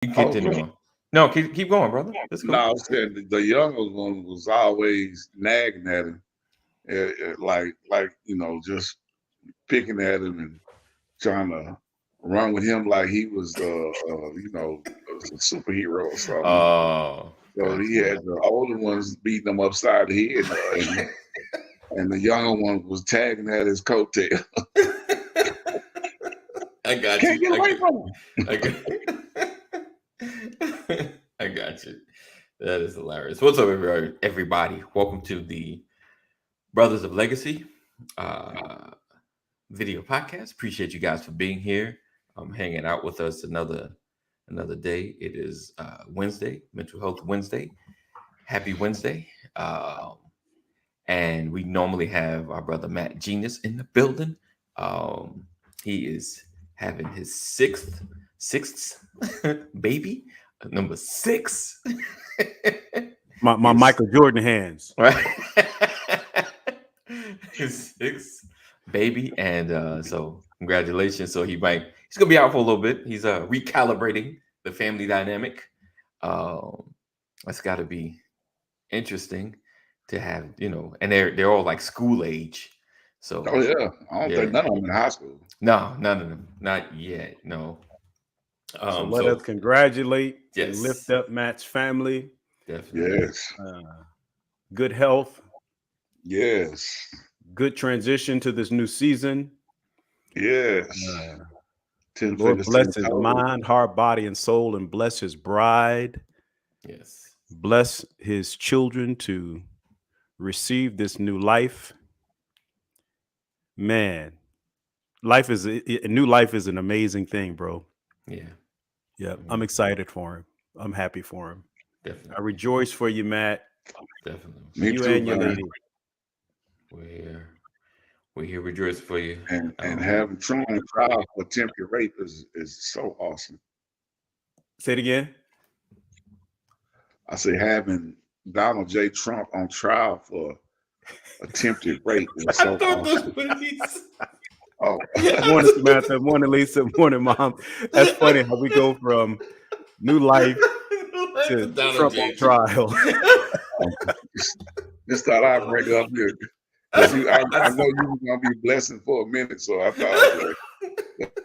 You Oh, continue on. No, keep going, brother. Let's no, go. I said the younger one was always nagging at him, like just picking at him and trying to run with him like he was, a superhero or something. Oh, So he gotcha. had the older ones beating him upside the head, and the younger one was tagging at his coattail. I got Can't you. get away from him. I got, I got you. That is hilarious. What's up, everybody? Welcome to the Brothers of Legacy video podcast. Appreciate you guys for being here. Hanging out with us another day. It is Wednesday, Mental Health Wednesday. Happy Wednesday. And we normally have our brother Matt Genius in the building. He is having his sixth baby, number 6. My Michael Jordan hands. Right. His 6th baby, and so congratulations. So he's gonna be out for a little bit. He's recalibrating the family dynamic. That's got to be interesting to have, and they're all like school age. So Oh yeah, I don't think none of them in high school. No, none of them, not yet. No. So let us congratulate and Yes. lift up Matt's family. Definitely. Yes, Good health, yes, good transition to this new season. yes. Lord bless his mind, heart, body, and soul, and bless his bride. Yes. Bless his children to receive this new life. Man, a new life is an amazing thing, bro. Yeah. Yeah, I'm excited for him. I'm happy for him. Definitely. I rejoice for you, Matt. Definitely. Me You too, and your man. lady. We're here rejoice for you. And having Trump on trial for attempted rape is so awesome. Say it again. I say having Donald J. Trump on trial for attempted rape is so awesome. Oh, Morning, Samantha. Morning, Lisa. Morning, Mom. That's funny how we go from new life to Trump on trial. Just thought I'd bring it up here. I know you were gonna be blessing for a minute, so I thought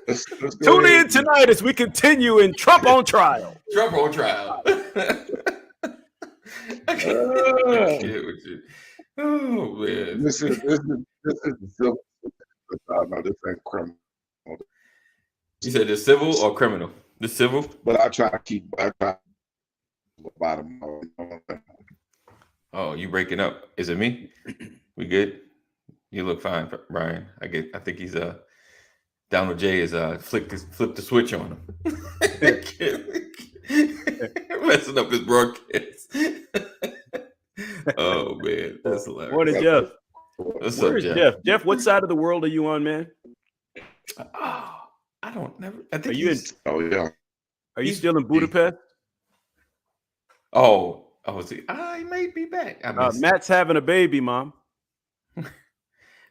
let's go Tune ahead in tonight as we continue in Trump on trial. Trump on trial. I can't with you. Oh man. This is the civil. No, this ain't criminal. You said the civil or criminal? The civil? But I try to bottom. Oh, you breaking up? Is it me? We good? You look fine, Brian. I think he's Donald J is flipped the switch on him. Messing up his broadcast. Oh man, that's hilarious. Morning, Jeff. What's Where up, is Jeff? Jeff? Jeff, what side of the world are you on, man? Oh, I think Are you in? Oh yeah. Are you still in Budapest? Oh, see, he may be back. Matt's having a baby, Mom.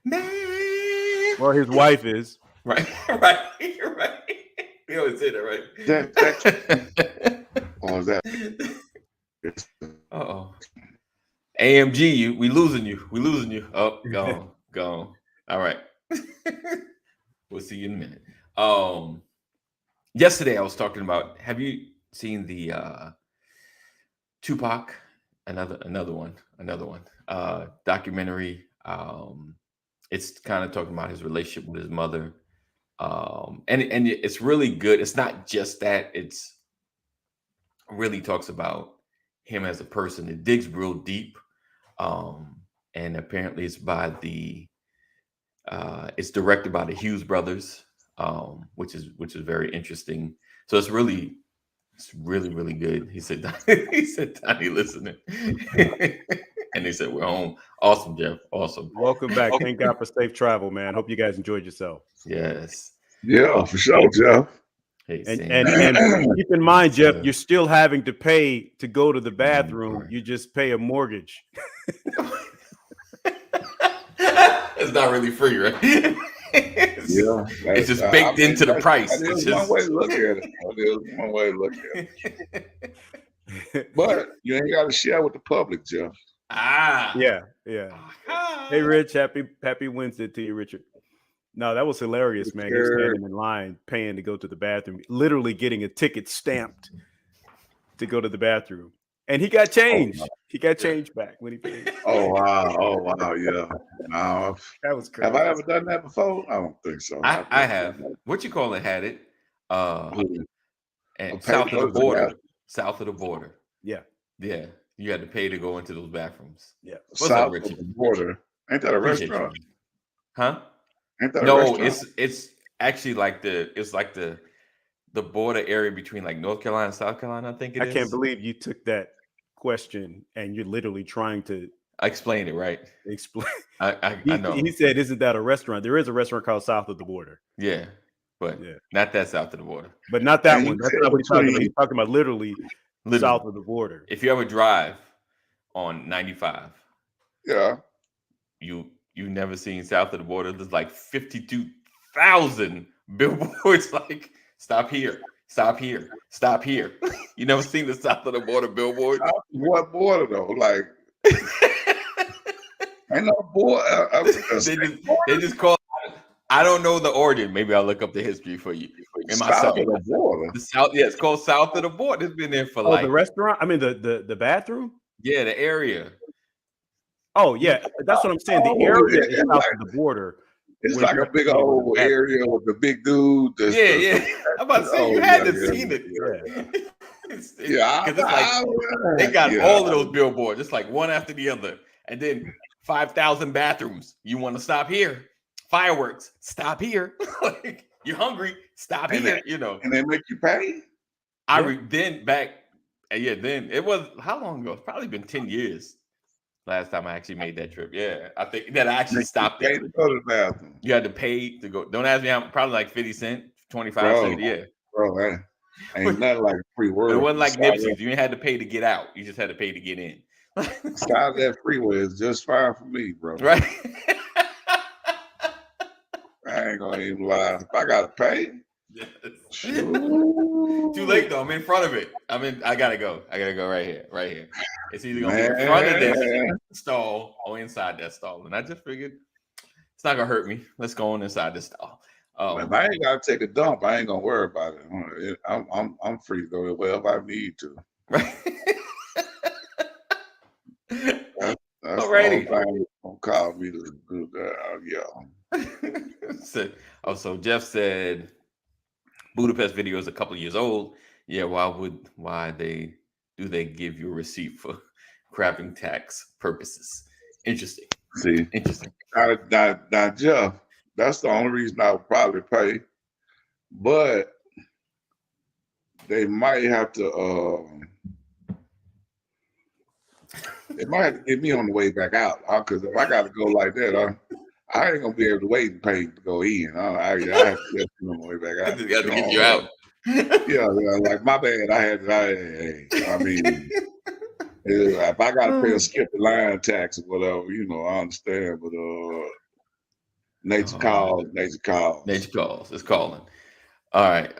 Man. Or his wife is. Right. You're right. You always say that, right? Or is that? Uh-oh. AMG, we losing you. Oh, gone. All right. We'll see you in a minute. Yesterday I was talking about, have you seen the Tupac? Another one documentary. It's kind of talking about his relationship with his mother. And it's really good. It's not just that, it's really talks about him as a person. It digs real deep. And apparently it's it's directed by the Hughes brothers, which is very interesting. So it's really good. He said Donnie listening. And they said we're home. Awesome, Jeff. Awesome. Welcome back. Thank God for safe travel, man. Hope you guys enjoyed yourself. Yes. Yeah, for sure, Jeff. Hey, and keep in mind, Jeff, you're still having to pay to go to the bathroom. You just pay a mortgage. It's not really free, right? It's just baked into the price. That is It's one just... way to look at it. That is one way to look at it. But you ain't got to share with the public, Jeff. Yeah. Hey, Rich, happy Wednesday to you, Richard. No, that was hilarious, man. He's standing in line, paying to go to the bathroom, literally getting a ticket stamped to go to the bathroom. And he got change. He got change back when he paid. Oh wow, yeah. No, that was crazy. Have I ever done that before? I don't think so. I have. What you call it had it. And south of the border. Yeah. You had to pay to go into those bathrooms. Yeah. South of the border. Ain't that a restaurant? Huh? Ain't that no, it's actually like the border area between like North Carolina and South Carolina, I think it is. I can't believe you took that question and you're literally trying to explain it, right? Explain. I know. He said, "Isn't that a restaurant?" There is a restaurant called South of the Border. Yeah, but not that south of the border. But not that one. That's not what he's talking about. He's talking about literally south of the border. If you ever drive on 95, you never seen south of the border. There's like 52,000 billboards like stop here. Stop here. Stop here. You never seen the south of the border billboard? What border though? Like, ain't no border. They just call. I don't know the origin. Maybe I'll look up the history for you. South of the border. The south, it's called south of the border. It's been there for like the restaurant. I mean the bathroom. Yeah, the area. Oh yeah, that's what I'm saying. The area is south of the border. It's like a big old area with the big dude. I'm about to say you had to seen it. Because it's like they got all of those billboards, just like one after the other, and then 5,000 bathrooms. You want to stop here? Fireworks, stop here. Like you're hungry, stop here. And they make you pay. Then it was how long ago? It's probably been 10 years. Last time I actually made that trip. Yeah, I think that I actually stopped there. To go to the bathroom. You had to pay to go. Don't ask me how. Probably like 50 cents, 25 cents. Yeah, bro, man. Ain't nothing like free word. It wasn't like Nipsey's. You ain't had to pay to get out. You just had to pay to get in. Side of that freeway is just fine for me, bro. Right. I ain't gonna even lie. If I gotta pay. Too late though. I'm in front of it. I gotta go. I gotta go right here. Right here. It's either gonna be in front of this stall or inside that stall. And I just figured it's not gonna hurt me. Let's go on inside this stall. If I ain't gotta take a dump, I ain't gonna worry about it. I'm free to go wherever I need to. Right. That's alrighty. Don't call me to do that. So Jeff said Budapest video is a couple of years old. Yeah, why do they give you a receipt for crapping tax purposes? Interesting. See, interesting. Now, Jeff, that's the only reason I would probably pay. But they might have to get me on the way back out. Because if I got to go like that, I ain't gonna be able to wait and pay to go in. I have to get on the way back out. I just got to get you out. Yeah, like my bad. I mean, if I got to pay a skip the line tax or whatever, I understand. But nature calls. Nature calls. It's calling. All right.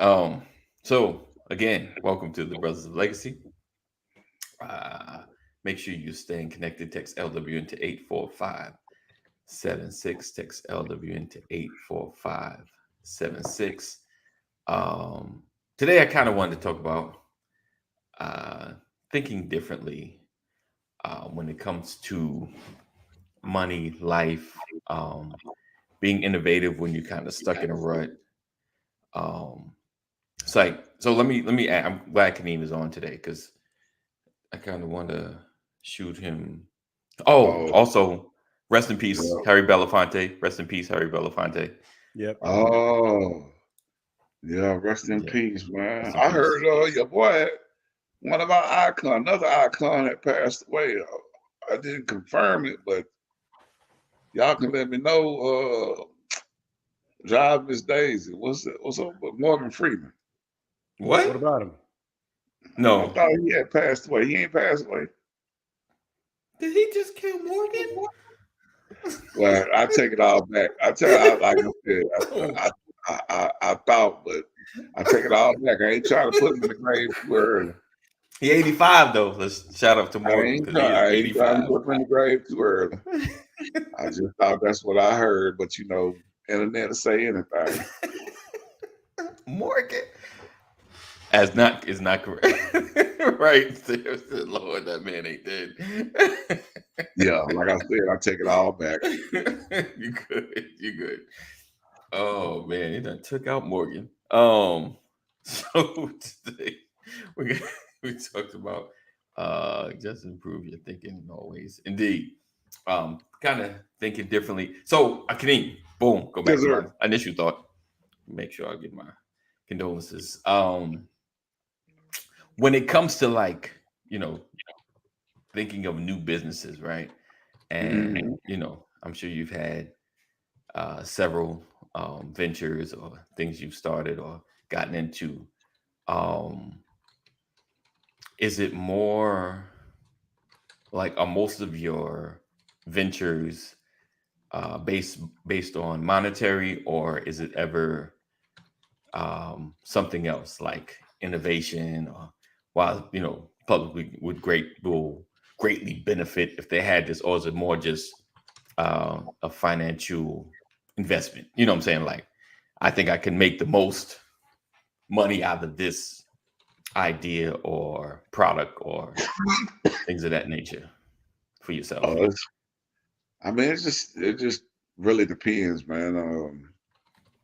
So again, welcome to the Brothers of Legacy. Make sure you're staying connected. Text LW into 845-76. Text LW into 845-76. Today I kind of wanted to talk about thinking differently when it comes to money, life, being innovative when you're kind of stuck in a rut. So let me add, I'm glad Kaneem is on today because I kind of want to shoot him. Also, rest in peace, Harry Belafonte. Rest in peace, Harry Belafonte. Yep. Oh, yeah. Rest in peace, man. I heard your boy, one of our icons, another icon that passed away. I didn't confirm it, but y'all can let me know. Job Miss Daisy. What's up with Morgan Freeman? What about him? No. I thought he had passed away. He ain't passed away. Did he just kill Morgan? Well, I take it all back. Like I said, I thought, but I take it all back. I ain't trying to put him in the grave too early. He 85 though. Let's shout out to Morgan because he I is ain't trying to 85. put him in the grave too early. I just thought that's what I heard, but you know, internet will say anything. Morgan. Is not correct. Right. Lord, that man ain't dead. Yeah, like I said, I take it all back. You good. You good. Oh man, he done took out Morgan. So today we talked about just improve your thinking in all ways. Indeed. Kind of thinking differently. So Kadeem, boom, go back Yes, to sir. my initial thought. Make sure I get my condolences. When it comes to like, thinking of new businesses, right? And I'm sure you've had several ventures or things you've started or gotten into. Is it more like are most of your ventures based on monetary, or is it ever something else like innovation, or while public would greatly benefit if they had this, or is it more just a financial investment? You know what I'm saying? Like, I think I can make the most money out of this idea or product or things of that nature for yourself. It just really depends, man.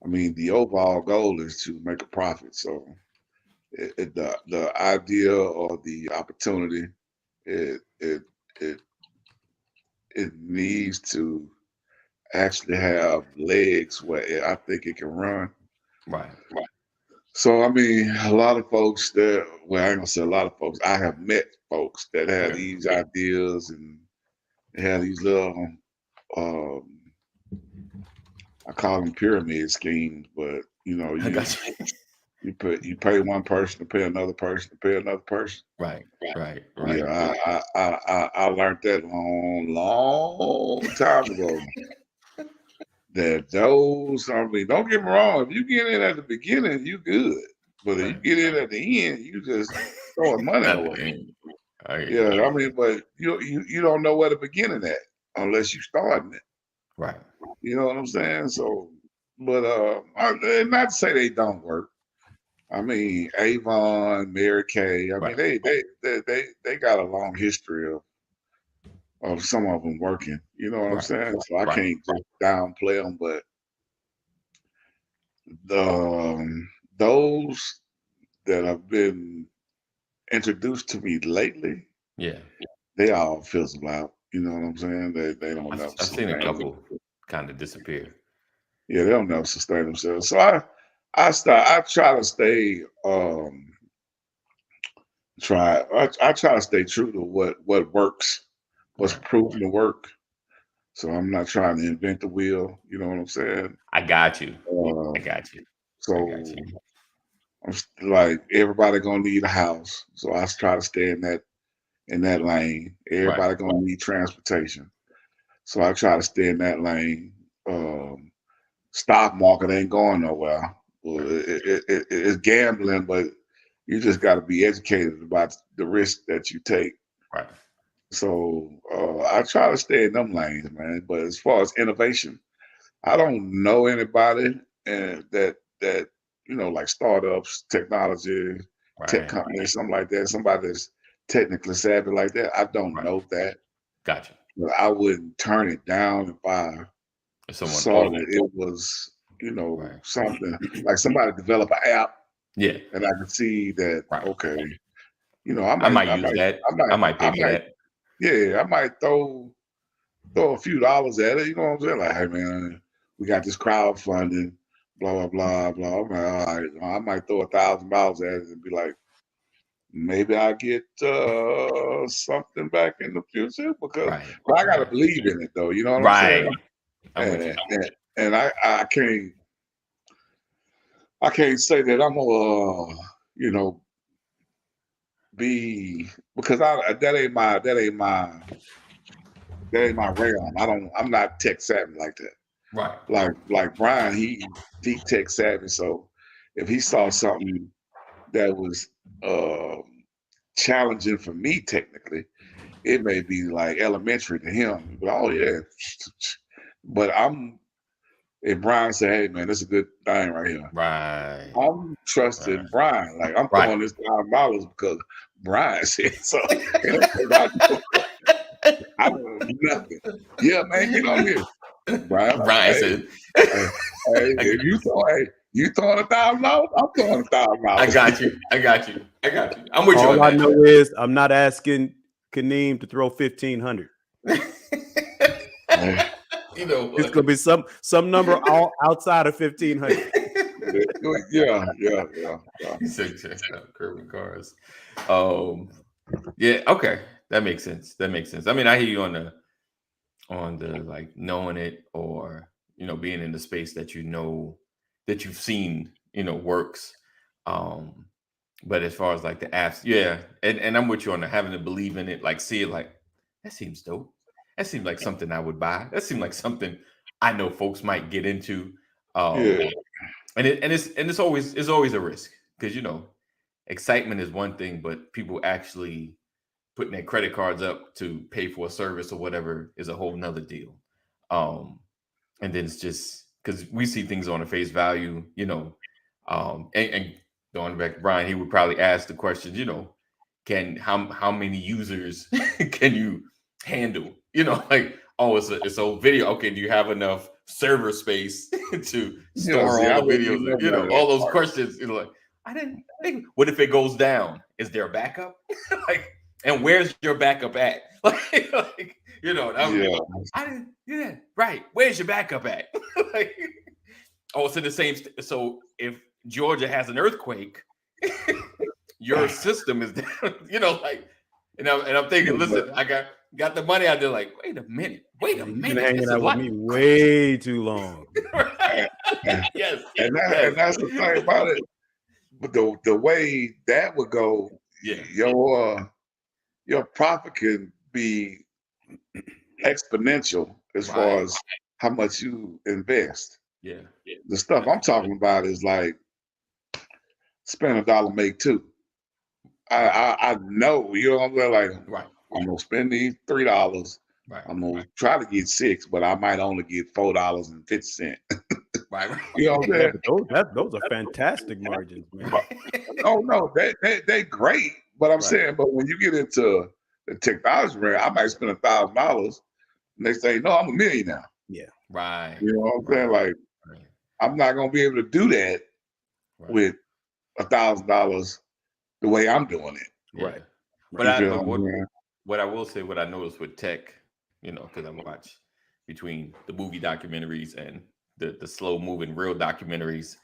I mean, the overall goal is to make a profit. So the idea or the opportunity, it it it it needs to actually have legs where I think it can run. Right. So I mean, a lot of folks that well, I ain't gonna say a lot of folks. I have met folks that have Okay. these ideas and they have these little um I call them pyramid schemes, but I got you. you pay one person to pay another person to pay another person. Right. Right. Yeah, I learned that long time ago. That I mean, don't get me wrong. If you get in at the beginning, you good. But if you Right. get in at the end, you just throwing money Not the away. end. Right. Yeah, I mean, but you don't know where to begin at unless you starting it. Right. You know what I'm saying? So, but not to say they don't work. I mean, Avon, Mary Kay. I mean, Right. they got a long history of some of them working. You know what I'm Right. saying? So I Right. can't just downplay them, but those that have been introduced to me lately, Yeah. they all fizzle out. You know what I'm saying? They don't never I've seen a sustain. couple kind of disappear. Yeah, they don't never sustain themselves. So I try to stay I try to stay true to what works, what's Right. proven to work. So I'm not trying to invent the wheel. You know what I'm saying? I got you. Uh, I got you. so I got you. like everybody gonna need a house. So I try to stay in that lane. Right. Everybody gonna need transportation. So I try to stay in that lane. Stock market ain't going nowhere. Well, it's gambling, but you just got to be educated about the risk that you take. Right. So I try to stay in them lanes, man. But as far as innovation, I don't know anybody that like startups, technology, tech Right. companies, something like that. Somebody that's technically savvy like that. I don't Right. know that, Gotcha. but I wouldn't turn it down if I If someone saw offered. that it was, Right. something like somebody develop an app Yeah. and I could see that, Right. okay, I might use that. I might pay for that. yeah, I might throw a few dollars at it. You know what I'm saying? Like, hey man, we got this crowdfunding, blah blah blah blah. I'm like, all right, I might throw $1,000 at it and be like, maybe I get something back in the future because Right. but I gotta Right. believe in it though. You know what I'm Right. saying? I'm with you. And I can't say that I'm gonna be because that ain't my that ain't my realm. I'm not tech savvy like that. Right. Like Brian, he tech savvy. So if he saw something that was challenging for me technically, it may be like elementary to him. But, oh yeah. But if Brian say, hey man, this is a good thing right here. Right. I'm trusting Brian. Like I'm throwing this $1,000 because Brian said so. I don't do nothing. Yeah, man, get on here. Brian said, hey, if you throwing $1,000, I'm throwing $1,000. I got you. I'm with you. All I know is I'm not asking Kaneem to throw 1,500. You know, it's gonna be some number all outside of 1,500. Yeah. Curving cars. Yeah. Okay, that makes sense. I mean, I hear you on the like knowing it, or being in the space that that you've seen works. But as far as like the apps, yeah, and I'm with you on the having to believe in it, like see it, like that seems dope. That seems like something I would buy. That seems like something I know folks might get into. And it's always a risk, because excitement is one thing, but people actually putting their credit cards up to pay for a service or whatever is a whole nother deal. And then it's just because we see things on a face value, and going back to Brian, he would probably ask the questions, how many users can you handle? Like, oh, it's a video. Okay, do you have enough server space to store all the videos? All those questions. Like, I didn't think. What if it goes down? Is there a backup? Like, and where's your backup at? Right. Where's your backup at? Like, oh, it's in the same. So if Georgia has an earthquake, your system is down. And I'm thinking, listen, I got the money out there. Like, wait a minute. You've been hanging out with me way too long. Yes. And that's the thing about it. But the way that would go, your profit can be exponential as far as how much you invest. Yeah. The stuff I'm talking about is like spend $1, make $2. I know, what I'm saying? Like, I'm gonna spend these $3. Right. I'm gonna try to get $6, but I might only get $4.50. Right. You know what I'm saying? Those are fantastic margins, man. No, they great. But I'm saying, but when you get into the technology realm, I might spend $1,000. Next thing you know, I'm a millionaire. Yeah. Right. You know what I'm saying? Like, I'm not gonna be able to do that with $1,000 the way I'm doing it. Right. But what I will say, what I noticed with tech, because I watch between the movie documentaries and the slow moving real documentaries,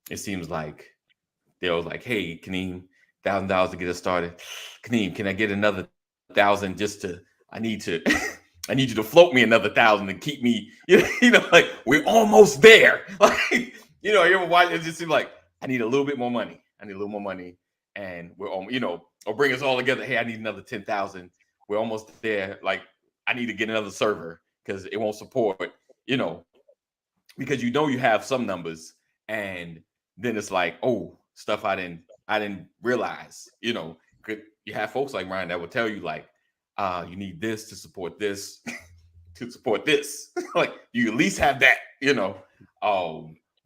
it seems like they was like, hey, Kaneem, $1,000 to get us started. Kaneem, can I get another 1,000 just to? I need you to float me another 1,000 and keep me. Like, we're almost there. Like, you ever watch it? Just seems like I need a little bit more money. And we're all, or bring us all together. Hey, I need another 10,000. We're almost there. Like, I need to get another server because it won't support, because you have some numbers, and then it's like, oh, stuff I didn't realize. You have folks like Ryan that will tell you like, you need this to support this, to support this. Like, you at least have that,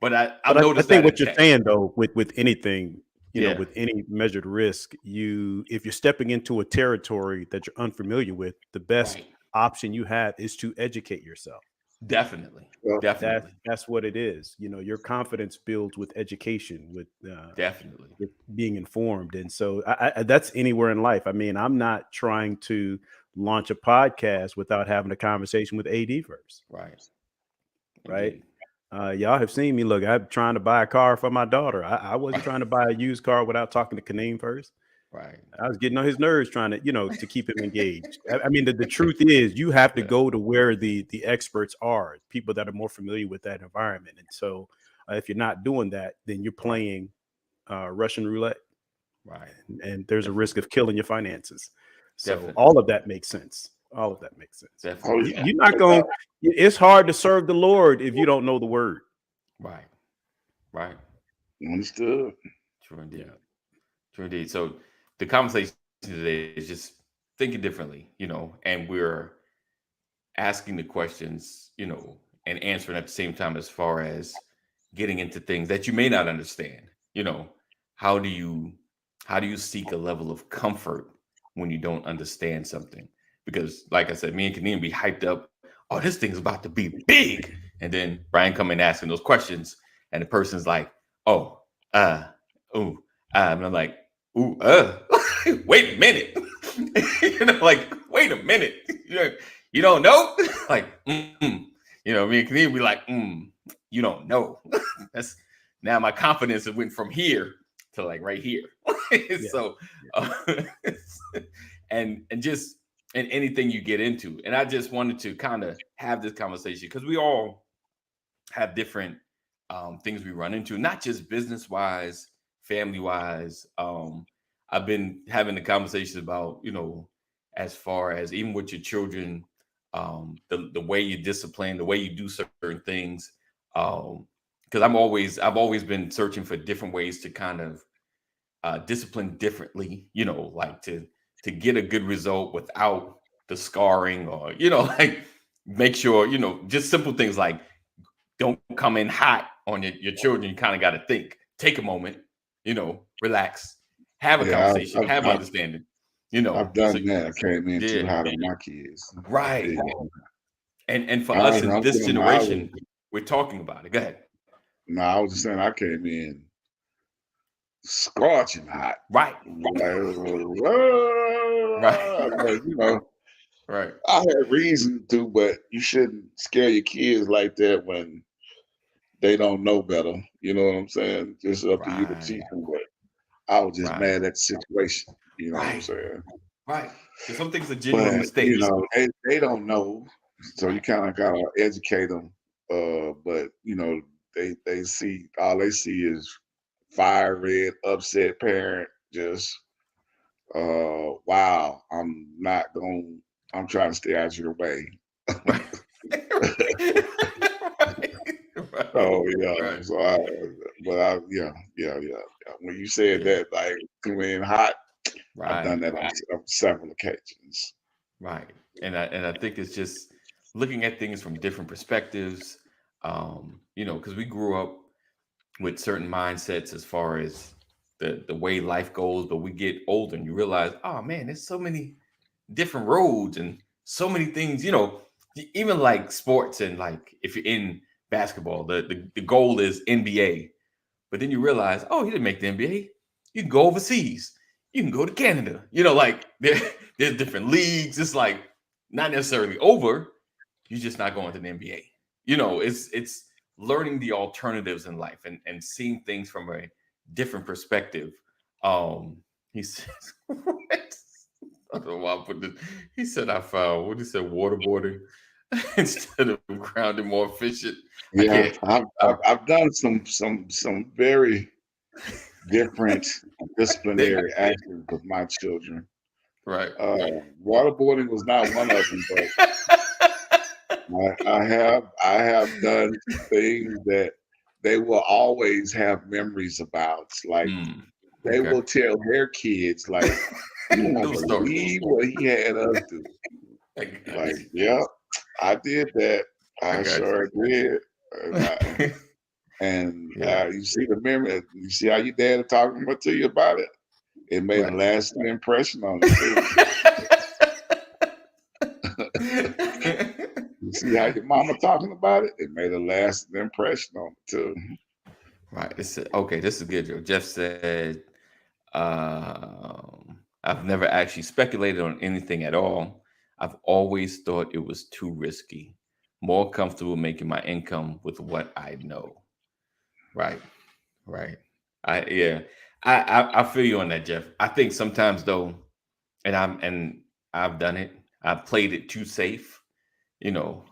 But I think what you're saying though, with anything, with any measured risk, if you're stepping into a territory that you're unfamiliar with, the best option you have is to educate yourself. Definitely. That's what it is. Your confidence builds with education, with definitely with being informed. And so that's anywhere in life. I mean, I'm not trying to launch a podcast without having a conversation with AD first. Right. Y'all have seen me. Look, I'm trying to buy a car for my daughter. I wasn't trying to buy a used car without talking to Kaneem first. Right. I was getting on his nerves trying to, to keep him engaged. I mean, the truth is you have to go to where the experts are, people that are more familiar with that environment. And so if you're not doing that, then you're playing Russian roulette. Right. And there's a risk of killing your finances. So all of that makes sense. All of that makes sense. Definitely. Oh, yeah. You're not going. It's hard to serve the Lord if you don't know the word. Right. Right. Understood. True indeed. True indeed. So the conversation today is just thinking differently, and we're asking the questions, and answering at the same time as far as getting into things that you may not understand. How do you seek a level of comfort when you don't understand something? Because like I said, me and Kaneem be hyped up, oh, this thing's about to be big. And then Brian come in asking those questions, and the person's like, oh, ooh, and I'm like, ooh, wait a minute. Like, wait a minute. You don't know? Like, me and Kaneem be like, you don't know. That's now my confidence went from here to like right here. So, and just in anything you get into. And I just wanted to kind of have this conversation because we all have different things we run into, not just business wise, family wise. I've been having the conversations about, as far as even with your children, the way you discipline, the way you do certain things. Because I've always been searching for different ways to kind of discipline differently, like to get a good result without the scarring, or like make sure, just simple things like don't come in hot on your children. You kind of got to take a moment, relax, have a conversation, have understanding. I've done that. I came in too hot on my kids. Right. Yeah. And for us in this generation, we're talking about it. Go ahead. No, I was just saying I came in scorching hot. Right. Right. Right. I had reason to, but you shouldn't scare your kids like that when they don't know better. You know what I'm saying? Just up to you to teach them. But I was just mad at the situation. You know what I'm saying? Right. Because some things are genuine mistakes. They don't know, so you kind of gotta educate them. But they see all they see is fire red, upset parent. Just wow, I'm trying to stay out of your way. Oh yeah. So when you said that, like coming in hot, I've done that on several occasions. Right. And I think it's just looking at things from different perspectives. Because we grew up with certain mindsets as far as the way life goes, but we get older and you realize, oh man, there's so many different roads and so many things, even like sports, and like if you're in basketball, the goal is NBA. But then you realize, oh, you didn't make the NBA. You can go overseas. You can go to Canada. Like there's different leagues. It's like not necessarily over. You're just not going to the NBA. It's learning the alternatives in life and seeing things from a different perspective. He says, I don't know why I put this. He said I found what he said, waterboarding instead of grounding more efficient. Yeah, I've done some very different disciplinary actions with my children. Right. Waterboarding was not one of them, but I have done things that they will always have memories about. Like they will tell their kids, like, you won't believe what he had us do. Like, yeah, I did that. I sure did. And you see the memory. You see how your dad talking to you about it. It made a lasting impression on it. You see how your mama talking about it? It made a lasting impression on it too. Right. This is good, Joe. Jeff said, I've never actually speculated on anything at all. I've always thought it was too risky. More comfortable making my income with what I know. Right. I feel you on that, Jeff. I think sometimes though, and I've done it. I've played it too safe, and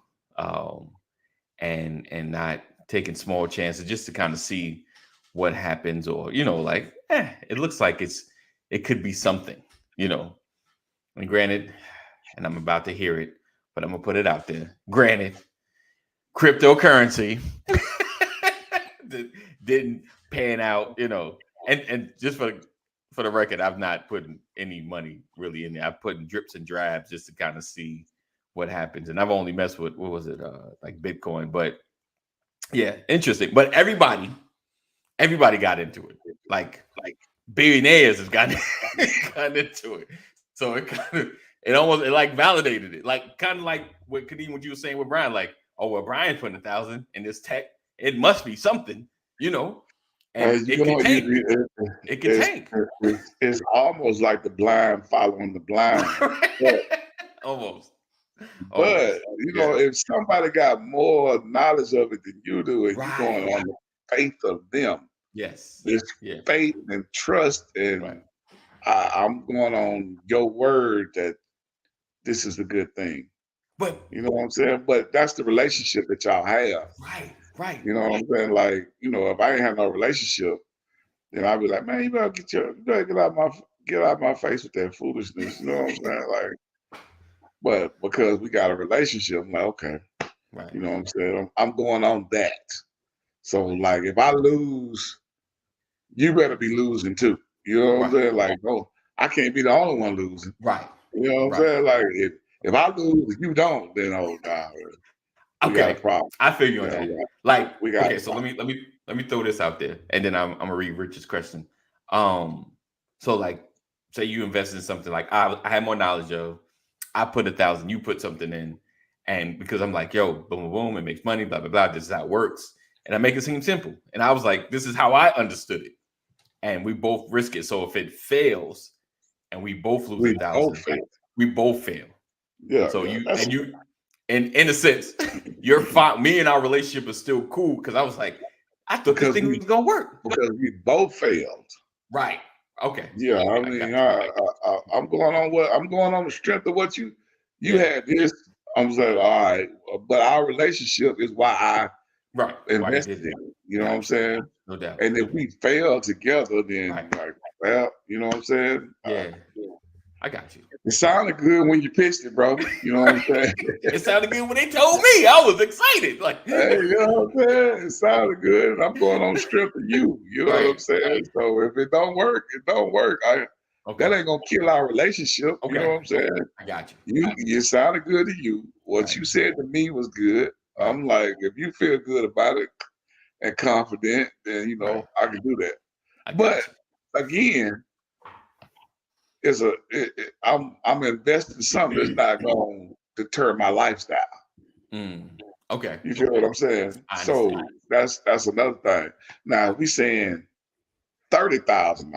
not taking small chances just to kind of see what happens, or like it looks like it could be something, And granted, and I'm about to hear it, but I'm gonna put it out there. Granted, cryptocurrency didn't pan out, and just for the record, I've not put any money really in there. I've put in drips and drabs just to kind of see what happens, and I've only messed with what was it, like Bitcoin, but yeah, interesting. But everybody got into it, like billionaires have gotten into it. So it almost like validated it, like kind of like what Kadeem, what you were saying with Brian, like, oh well, Brian putting 1,000 in this tech, it must be something, and it can tank. It can tank. It's almost like the blind following the blind. Almost. But if somebody got more knowledge of it than you do, and you're going on the faith of them, yes, there's faith and trust, and I'm going on your word that this is a good thing. But you know what I'm saying? But that's the relationship that y'all have. Right. You know what I'm saying? Like, if I ain't have no relationship, then I'd be like, man, you better get out my face with that foolishness. You know what I'm saying? Like, but because we got a relationship, I'm like, okay. Right. You know what I'm saying? I'm going on that. So like if I lose, you better be losing too. You know what I'm saying? Like, oh, I can't be the only one losing. Right. You know what I'm saying? Like if I lose, if you don't, then we got a problem. I feel you on that. Okay, so let me throw this out there, and then I'm gonna read Richard's question. So like, say you invest in something like I have more knowledge of. I put 1,000, you put something in, and because I'm like, yo, boom, boom, boom, it makes money, blah blah blah. This is how it works, and I make it seem simple. And I was like, this is how I understood it, and we both risk it. So if it fails, and we both lose 1,000, we both fail. Yeah. So in a sense, you're fine. Me and our relationship is still cool because I was like, I thought this thing was gonna work because we both failed. Right. Okay. Yeah. I mean, I'm going on the strength of what you had. This. I'm saying, all right, but our relationship is why I invested in it. You know what I'm saying? No doubt. And if we fail together, then like, well, you know what I'm saying? Yeah. I got you. It sounded good when you pitched it, bro. You know what I'm saying? It sounded good when they told me. I was excited. Like, hey, you know what I'm saying? It sounded good. I'm going on the strength of you. You know what I'm saying? So if it don't work, it don't work. That ain't gonna kill our relationship. You know what I'm saying? I got you. You sounded good to you. What you said to me was good. I'm like, if you feel good about it and confident, then I can do that. But again, I'm investing in something that's not going to deter my lifestyle. Okay. You feel what I'm saying? So that's another thing. Now we saying $30,000,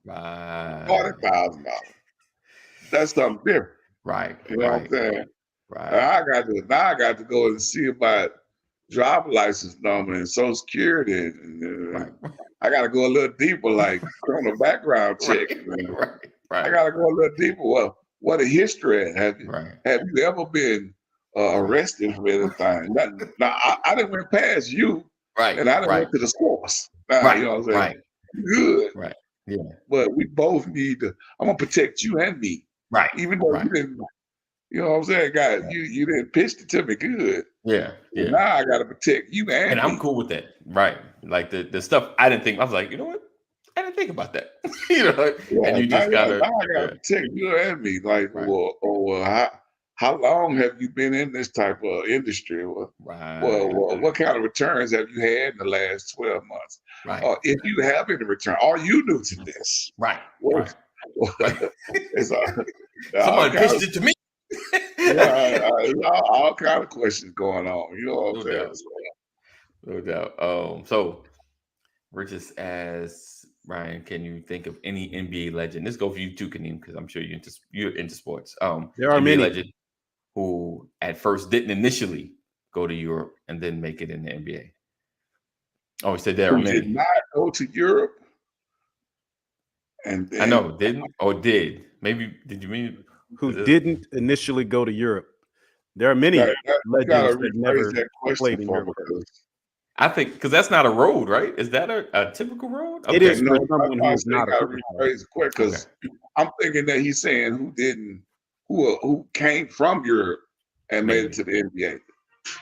$40,000. That's something different. Right. You know what I'm saying? Right. Now I got to go and see about driver license number and Social Security. And, I got to go a little deeper, like criminal background check. Right. I got to go a little deeper. Well, what a history have you ever been arrested for anything? Now I didn't went past you, and I didn't went to the source. Now, you know what I'm saying? Good. Right. Yeah. But we both need to. I'm gonna protect you and me. Right. Even though you didn't. You know what I'm saying, guys? You didn't pitch it to me good. Yeah. Now I got to protect you and I'm cool with that. Right. Like the stuff I didn't think. I was like, you know what? I didn't think about that. And you just gotta protect you and me. Like, how long have you been in this type of industry? Well, what kind of returns have you had in the last 12 months? Right. If you have any return, are you new to this? Right. Someone pitched it to me. All kind of questions going on. You know what I'm saying? No doubt. So Rich just asked Ryan, can you think of any NBA legend? This goes for you too, Kadeem, because I'm sure you're into sports. There are NBA many legend who at first didn't initially go to Europe and then make it in the NBA. Oh, he said there are many. Did not go to Europe. And then, I know, didn't or did. Maybe did you mean who didn't initially go to Europe? There are many legends that never played in Europe. I think because that's not a road, right? Is that a typical road? Okay. It is for someone who's not a rephrase quick because I'm thinking that he's saying who didn't who came from Europe and made it Maybe. to the NBA.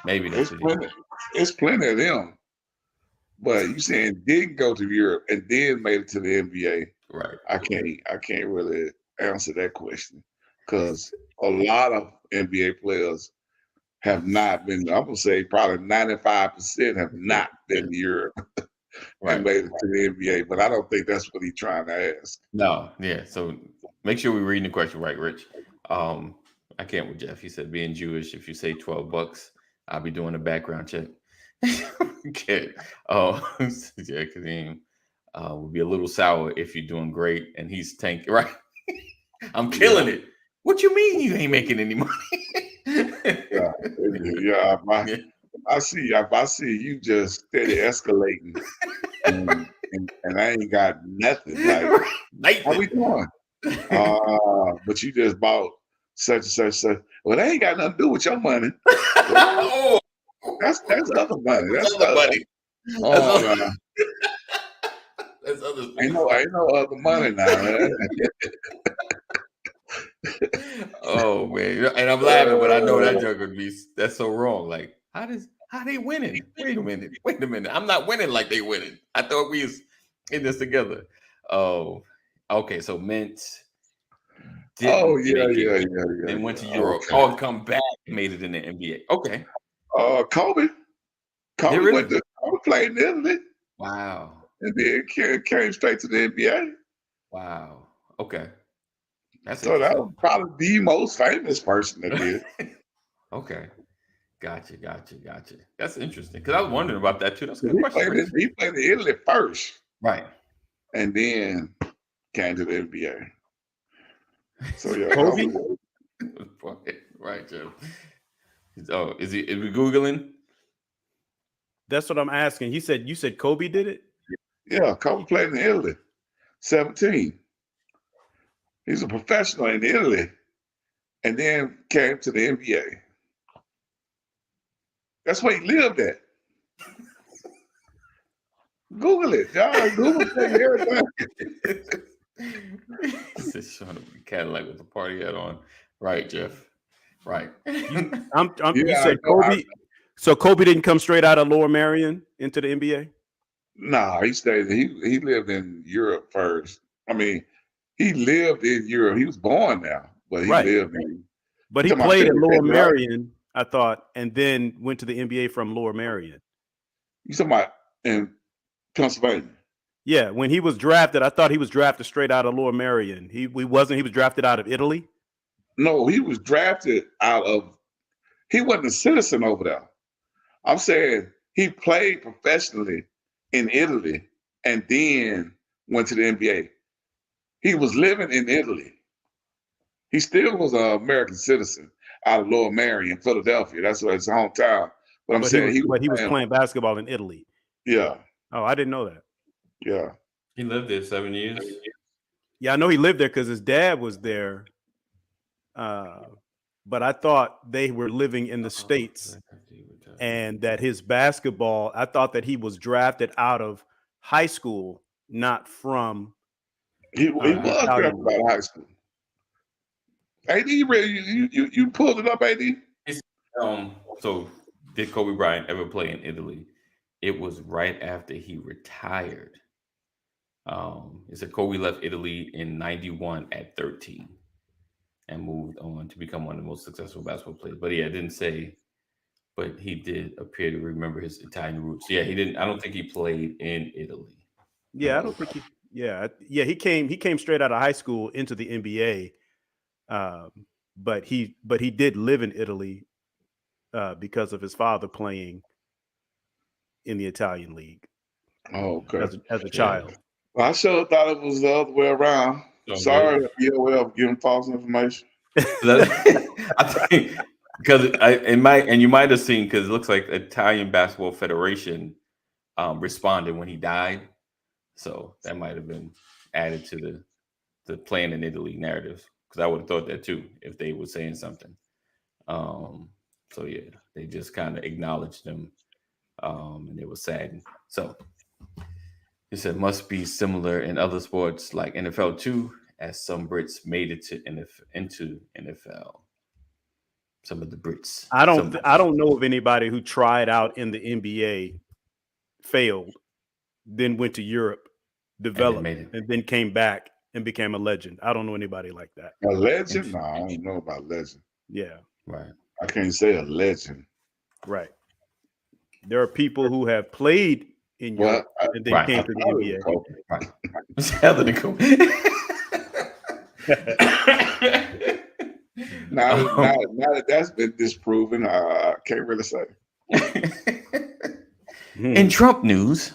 Maybe that's It's what plenty. It's plenty of them. But you saying didn't go to Europe and then made it to the NBA? right. I can't really answer that question because a lot of NBA players have not been. I'm gonna say probably 95% have not been to Europe and Right. made it to the NBA. But I don't think that's what he's trying to ask. No, yeah. So make sure we're reading the question right, Rich. I can't with Jeff. He said, being Jewish, if you say $12, I'll be doing a background check. Okay. Oh, yeah, because he would be a little sour if you're doing great and he's tanking. Right. I'm killing it. What you mean you ain't making any money? Yeah, yeah. I see you just steady escalating, and I ain't got nothing. Like, how we doing? But you just bought such and such, such. Well, that ain't got nothing to do with your money. Oh, That's other money. That's other money. Oh, no. That's other stuff. Ain't no other money now. Oh man, and I'm laughing, but I know that joke would be that's so wrong. Like, how they winning? Wait a minute. I'm not winning like they winning. I thought we was in this together. Oh, okay. So Mint. Oh didn't yeah, make it, yeah. Then went to Europe. Okay. Oh, come back, made it in the NBA. Okay. Kobe really? went to Kobe played in Italy Wow. and then came straight to the NBA. Wow. Okay. That's So that interesting. was probably the most famous person that did. Okay. Gotcha. That's interesting because I was wondering about that too. That's a good question. He played in Italy first, Right. and then came to the NBA. So yeah, Kobe? Right, Joe. Oh, is we Googling? That's what I'm asking. You said Kobe did it? Yeah, Kobe played in Italy, 17. He's a professional in Italy, and then came to the NBA. That's where he lived at. Google it, John. Google everything. He's just showing up in Cadillac with the party hat on. Right, Jeff. Right. You Yeah, said Kobe. So Kobe didn't come straight out of Lower Merion into the NBA? Nah, he stayed. He lived in Europe first. I mean, he lived in Europe. He was born now, but he Right. lived in. But he Talking about played at Lower Philly, right? Merion, I thought, and then went to the NBA from Lower Merion. You talking about in Pennsylvania? Yeah, when he was drafted, I thought he was drafted straight out of Lower Merion. He wasn't. He was drafted out of Italy. No, he was drafted out of. He wasn't a citizen over there. I'm saying he played professionally in Italy and then went to the NBA. He was living in Italy. He still was an American citizen out of Lower Merion, Philadelphia. That's his hometown. But I'm saying he was playing basketball in Italy. Yeah. Oh, I didn't know that. Yeah. He lived there 7 years. Yeah, I know he lived there because his dad was there. But I thought they were living in the States and that his basketball, I thought that he was drafted out of high school, not from. He was drafted out of high school. AD, you pulled it up, AD? So did Kobe Bryant ever play in Italy? It was right after he retired. It said Kobe left Italy in 91 at 13 and moved on to become one of the most successful basketball players. But yeah, it didn't say, but he did appear to remember his Italian roots. Yeah, he didn't. I don't think he played in Italy. Yeah, I don't think he. Yeah. He came straight out of high school into the NBA. But he did live in Italy because of his father playing in the Italian league. Oh, okay. As a child. Well, I sure thought it was the other way around. Sorry, BOL giving false information. I think because you might have seen because it looks like the Italian Basketball Federation responded when he died, so that might have been added to the playing in Italy narrative. Because I would have thought that too if they were saying something. So yeah, they just kind of acknowledged them, and it was saddened. So he said must be similar in other sports like NFL too. as some Brits made it to into NFL. Some of the Brits. I don't know of anybody who tried out in the NBA, failed, then went to Europe, developed, and then came back and became a legend. I don't know anybody like that. A legend? No, I don't know about legend. Yeah. Right. I can't say a legend. Right. There are people who have played in Europe and then came to the NBA. Right. Now that that's been disproven, I can't really say. In Trump news,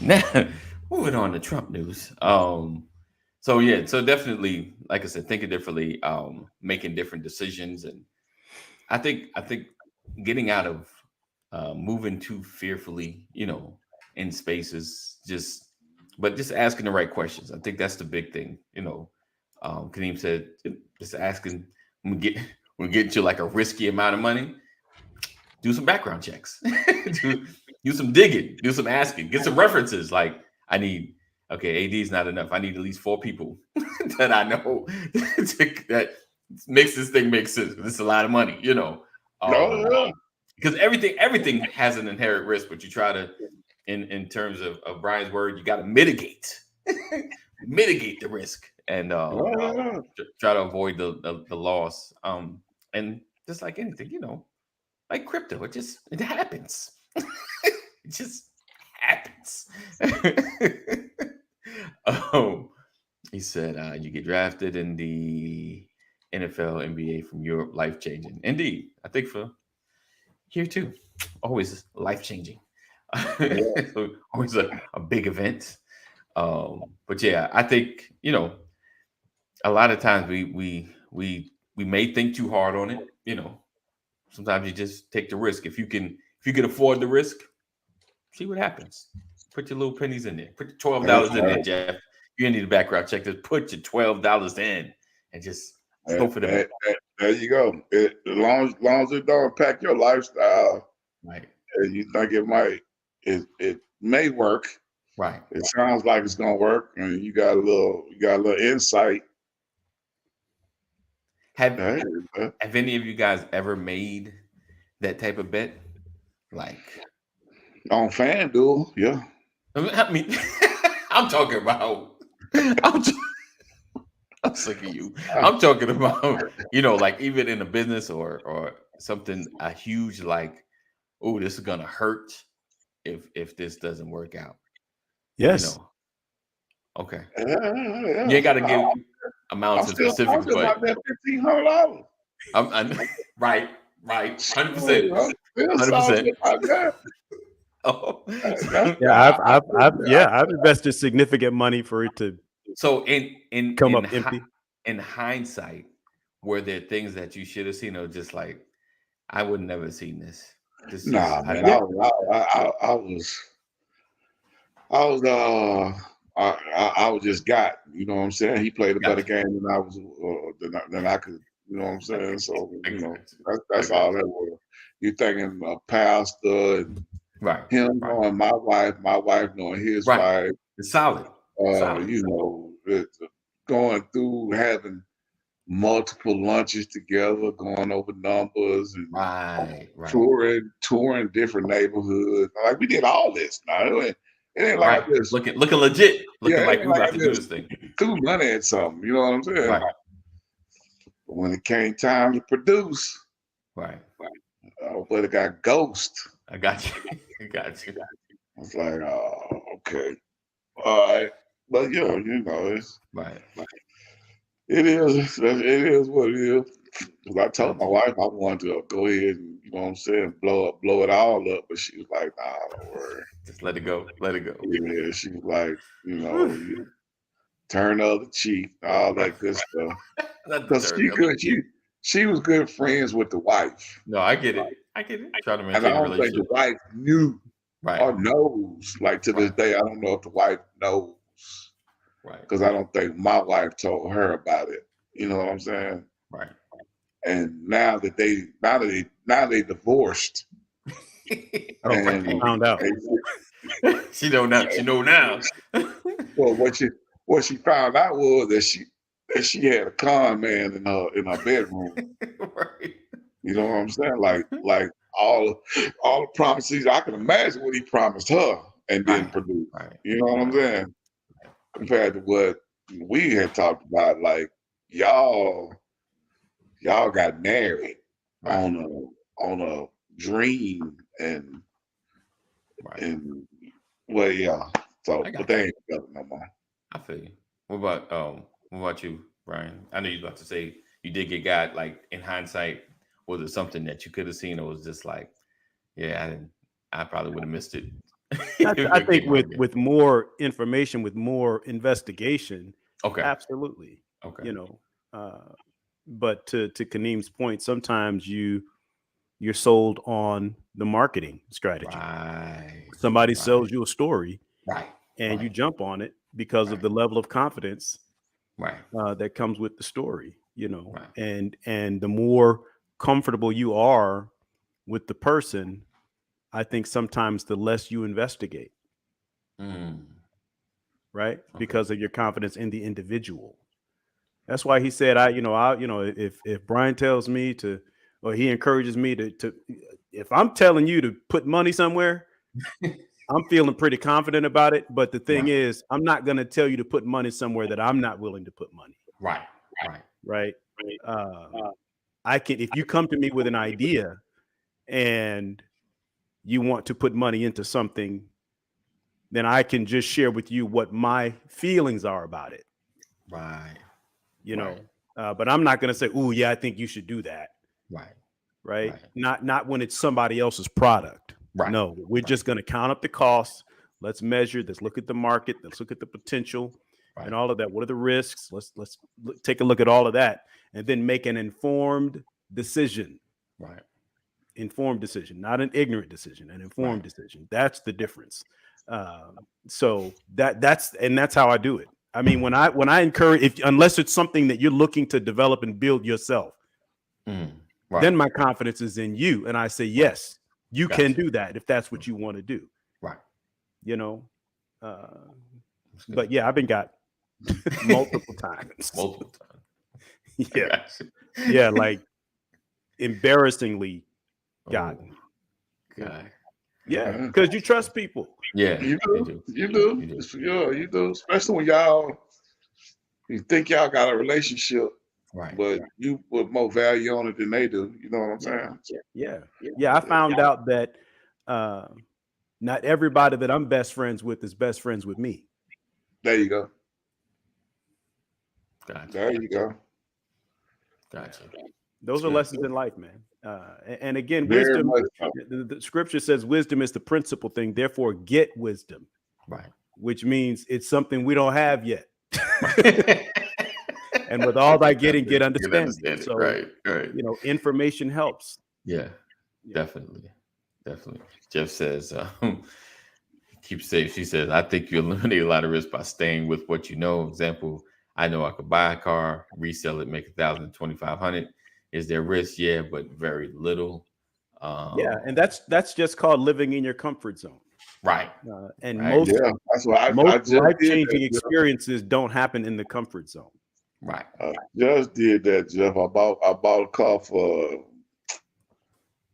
now moving on to Trump news. So definitely, like I said, thinking differently, making different decisions, and I think getting out of moving too fearfully, in spaces, just asking the right questions. I think that's the big thing. Kadeem said, just asking when we get to like a risky amount of money, do some background checks, do some digging, do some asking, get some references. Like AD is not enough. I need at least 4 people that I know that makes this thing make sense. It's a lot of money, because everything has an inherent risk, but you try to, in terms of Brian's word, you got to mitigate the risk and try to avoid the loss. And just like anything, like crypto, it happens. It just happens. He said, you get drafted in the NFL, NBA from Europe, life-changing. Indeed. I think for here too, always life-changing. So always a big event. But yeah, I think, a lot of times we may think too hard on it. Sometimes you just take the risk. If you can afford the risk, see what happens. Put your little pennies in there. Put your $12 in there, Jeff. You need a background check. Just put your $12 in and just go for the. There you go. As long as it don't impact your lifestyle, right? And you think it may work. Right. It sounds like it's gonna work, and you got a little insight. Have any of you guys ever made that type of bet? Like on FanDuel, yeah. I mean, I'm talking about. I'm sick of you. I'm talking about, like even in a business or something, a huge like, oh, this is gonna hurt if this doesn't work out. Yes. Okay. You ain't got to give amounts and specifics, but $1,500. Right, 100%. 100%. Oh, I've invested significant money for it to. So in come up empty. In hindsight, were there things that you should have seen, or just like I would never have seen this? Nah, man, I was just got, you know what I'm saying? He played a better game than I was, than I could, you know what I'm saying? So, that's all that was. You thinking a pastor and him knowing my wife knowing his wife. It's solid. Going through having multiple lunches together, going over numbers and touring different neighborhoods. Like we did all this. Now it ain't like this. Looking legit. Looking like we about to do this thing. Threw money at something. You know what I'm saying? Right. But when it came time to produce, but it got ghost. I got you. I was like, oh, okay. All right. But it's it is what it is. Because I told my wife I wanted to go ahead and, you know what I'm saying, blow it all up, but she was like, nah, don't worry. Just let it go. Yeah, she was like, turn the other cheek, all that good stuff. Because she was good friends with the wife. No, I get it. Trying to maintain a relationship. Think the wife knew or knows. Like to this day, I don't know if the wife knows. Right. Because I don't think my wife told her about it. You know what I'm saying? Right. And now they divorced. Found out. She know now. Well, what what she found out was that she had a con man in her bedroom. Right. You know what I'm saying? Like all the promises. I can imagine what he promised her and didn't produce. Right. You know what I'm saying? Compared to what we had talked about, like y'all got married on a dream and well, yeah. So, but they ain't together no more. I feel you. What about you, Brian? I know you about to say you did get got. Like in hindsight, was it something that you could have seen, or was just like, yeah, I probably would have missed it. I think with more information, with more investigation, okay, absolutely. Okay, you know, but to Kaneem's point, sometimes you're sold on the marketing strategy. Right. Somebody sells you a story, right, and you jump on it because of the level of confidence that comes with the story. You know, and the more comfortable you are with the person, I think sometimes the less you investigate. Right, because of your confidence in the individual. That's why he said, if Brian tells me to, or he encourages me to, if I'm telling you to put money somewhere, I'm feeling pretty confident about it. But the thing is, I'm not going to tell you to put money somewhere that I'm not willing to put money. Right. I can, if you come to me with an idea and you want to put money into something, then I can just share with you what my feelings are about it. You know, but I'm not going to say, "Oh, yeah, I think you should do that." Right. Not when it's somebody else's product. No, we're just going to count up the costs. Let's measure. Let's look at the market. Let's look at the potential and all of that. What are the risks? Let's take a look at all of that and then make an informed decision. Informed decision, not an ignorant decision, an informed decision. That's the difference. So that's how I do it. I mean, when I encourage, unless it's something that you're looking to develop and build yourself, then my confidence is in you, and I say yes, you can do that if that's what you want to do. You know, but yeah, I've been got multiple times. Yeah, like embarrassingly gotten. Yeah, because you trust people. Yeah, you do. Especially when you think y'all got a relationship, but you put more value on it than they do. You know what I'm saying? Yeah. I found out that not everybody that I'm best friends with is best friends with me. There you go. Gotcha. There you go. Gotcha. Those are lessons in life, man. And again, wisdom, the scripture says wisdom is the principal thing. Therefore, get wisdom. Which means it's something we don't have yet. And with all thy getting, get understanding. So, you know, information helps. Yeah, definitely. Jeff says, keep safe. She says, I think you eliminate a lot of risk by staying with what you know. Example, I know I could buy a car, resell it, make $1,000, $2,500. Is there risk? Yeah, but very little. And that's just called living in your comfort zone. And most life-changing experiences don't happen in the comfort zone. I just did that, Jeff. I bought a car for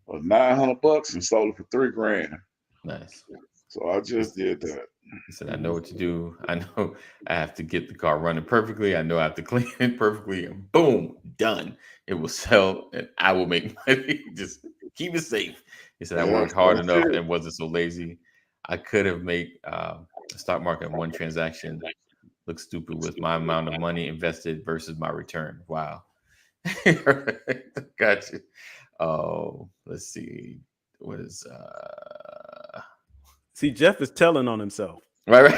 $900 and sold it for $3,000. Nice. So I just did that. He said, I know what to do. I know I have to get the car running perfectly. I know I have to clean it perfectly. And boom, done. It will sell and I will make money. Just keep it safe. He said, I worked hard enough and wasn't so lazy. I could have made the stock market in one transaction look stupid with my amount of money invested versus my return. Wow. Gotcha. Oh, let's see. What is See, Jeff is telling on himself. Right.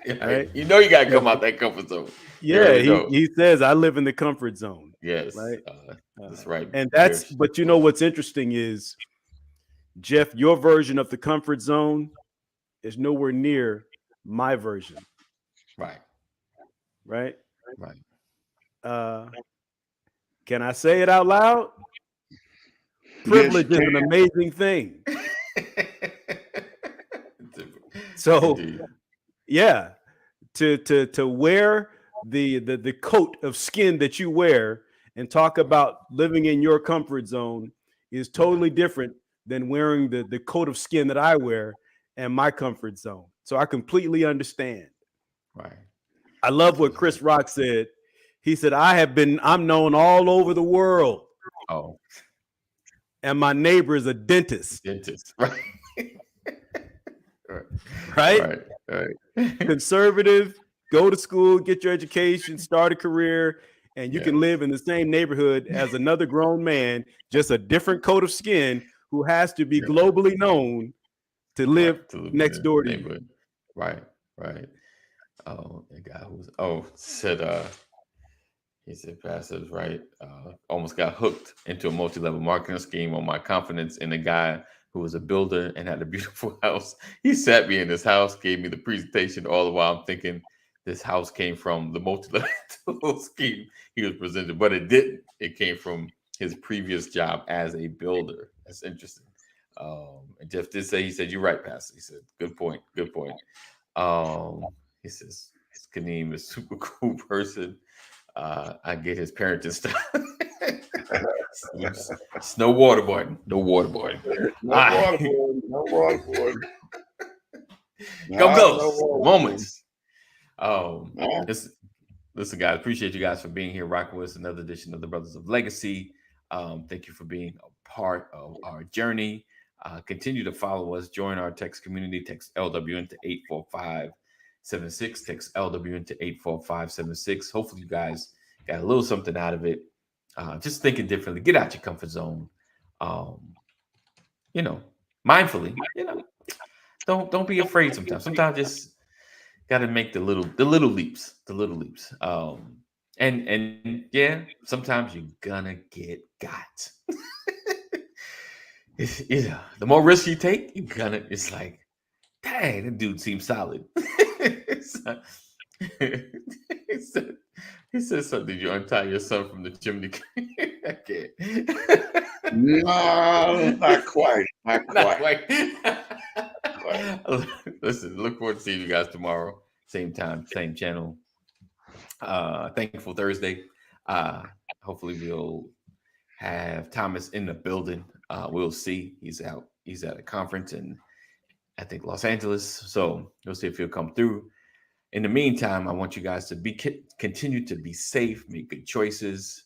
You know you gotta come out that comfort zone. Yeah, he says I live in the comfort zone. Yes. Right. That's right. And but you know what's interesting is, Jeff, your version of the comfort zone is nowhere near my version. Right. Can I say it out loud? Privilege is an amazing thing. So, yeah, to wear the coat of skin that you wear and talk about living in your comfort zone is totally different than wearing the coat of skin that I wear and my comfort zone. So I completely understand. Right. I love what Chris Rock said. He said, I'm known all over the world. Oh. And my neighbor is a dentist. Dentist. Right. Right? Right. Conservative, go to school, get your education, start a career, and you can live in the same neighborhood as another grown man, just a different coat of skin, who has to be globally known to live next door to you. Right. Oh, the guy he said, Passive, right? Almost got hooked into a multi-level marketing scheme on my confidence in a guy who was a builder and had a beautiful house. He sat me in his house, gave me the presentation, all the while I'm thinking this house came from the multi-level scheme he was presented, but it didn't. It came from his previous job as a builder. That's interesting. And Jeff did say, he said, you're right, Pastor. He said, good point. He says, Kaneem is a super cool person. I get his parenting style. No waterboarding. No waterboarding. Go. Moments. Listen, guys, appreciate you guys for being here, rocking with us. Another edition of the Brothers of Legacy. Thank you for being a part of our journey. Continue to follow us. Join our text community. Text LW into 84576. Text LW into 84576. Hopefully, you guys got a little something out of it. Just thinking differently. Get out your comfort zone. Mindfully. Don't be afraid. Sometimes just got to make the little leaps. And yeah, sometimes you're gonna get got. The more risk you take, it's like, dang, that dude seems solid. He said something. Did you untie your son from the chimney? I can't. No, not quite. Listen, look forward to seeing you guys tomorrow. Same time, same channel. Thankful Thursday. Hopefully we'll have Thomas in the building. We'll see. He's at a conference in, I think, Los Angeles. So we'll see if he'll come through. In the meantime, I want you guys to continue to be safe, make good choices.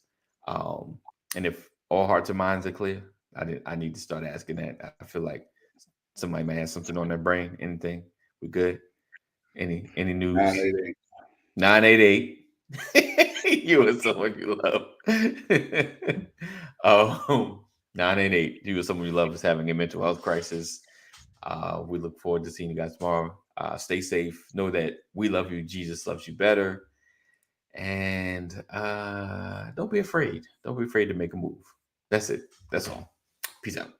And if all hearts and minds are clear, I need to start asking that. I feel like somebody may have something on their brain. Anything? We good? Any news? 988. You and someone you love. 988. You and someone you love is having a mental health crisis. We look forward to seeing you guys tomorrow. Stay safe. Know that we love you. Jesus loves you better. And don't be afraid. Don't be afraid to make a move. That's it. That's all. Peace out.